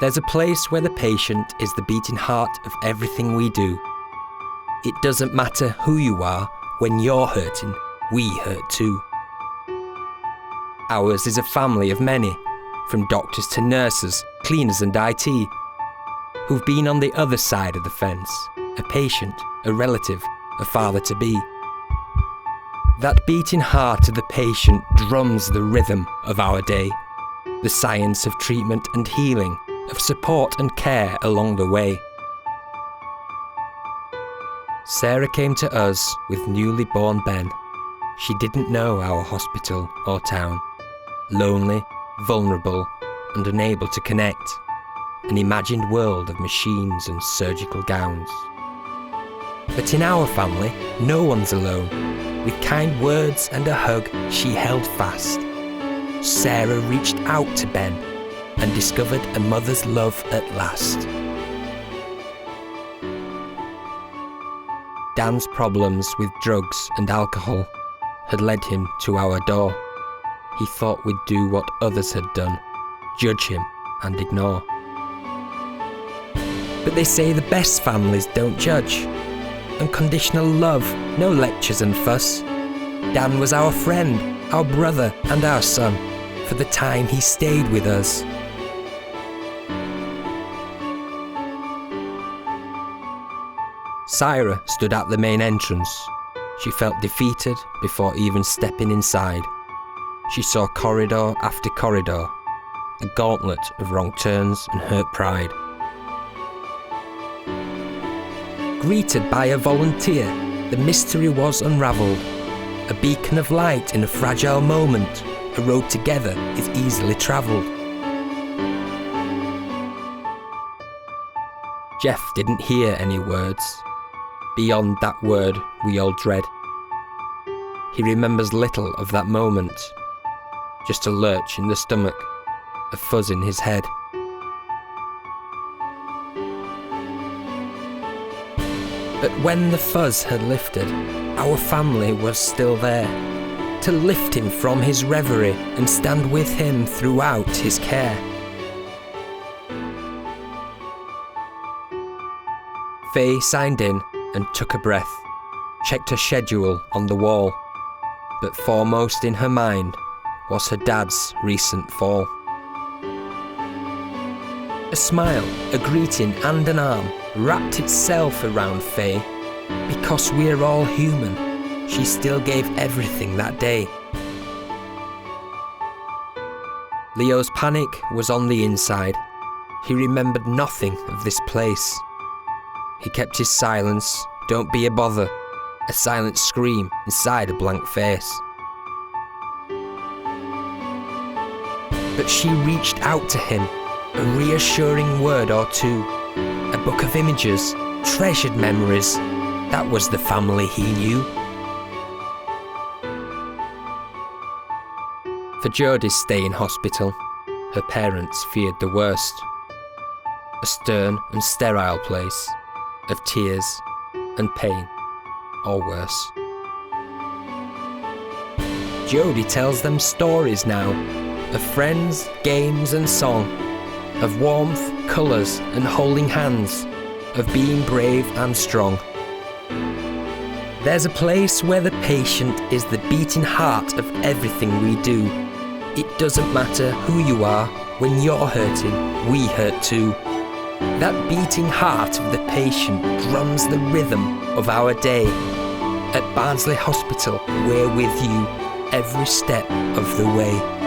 There's a place where the patient is the beating heart of everything we do. It doesn't matter who you are, when you're hurting, we hurt too. Ours is a family of many, from doctors to nurses, cleaners and IT, who've been on the other side of the fence, a patient, a relative, a father-to-be. That beating heart of the patient drums the rhythm of our day, the science of treatment and healing, of support and care along the way. Sarah came to us with newly born Ben. She didn't know our hospital or town. Lonely, vulnerable, and unable to connect. An imagined world of machines and surgical gowns. But in our family, no one's alone. With kind words and a hug, she held fast. Sarah reached out to Ben and discovered a mother's love at last. Dan's problems with drugs and alcohol had led him to our door. He thought we'd do what others had done, judge him and ignore. But they say the best families don't judge. Unconditional love, no lectures and fuss. Dan was our friend, our brother and our son, for the time he stayed with us. Sarah stood at the main entrance. She felt defeated before even stepping inside. She saw corridor after corridor, a gauntlet of wrong turns and hurt pride. Greeted by a volunteer, the mystery was unravelled. A beacon of light in a fragile moment, a road together is easily travelled. Jeff didn't hear any words, beyond that word we all dread. He remembers little of that moment, just a lurch in the stomach, a fuzz in his head. But when the fuzz had lifted, our family was still there, to lift him from his reverie and stand with him throughout his care. Faye signed in and took a breath, checked her schedule on the wall, but foremost in her mind was her dad's recent fall. A smile, a greeting and an arm wrapped itself around Faye. Because we're all human, she still gave everything that day. Leo's panic was on the inside. He remembered nothing of this place. He kept his silence, don't be a bother, a silent scream inside a blank face. But she reached out to him, a reassuring word or two, a book of images, treasured memories. That was the family he knew. For Jodie's stay in hospital, her parents feared the worst. A stern and sterile place, of tears and pain, or worse. Jodie tells them stories now, of friends, games and song, of warmth, colours and holding hands, of being brave and strong. There's a place where the patient is the beating heart of everything we do. It doesn't matter who you are, when you're hurting, we hurt too. That beating heart of the patient drums the rhythm of our day. At Barnsley Hospital, we're with you every step of the way.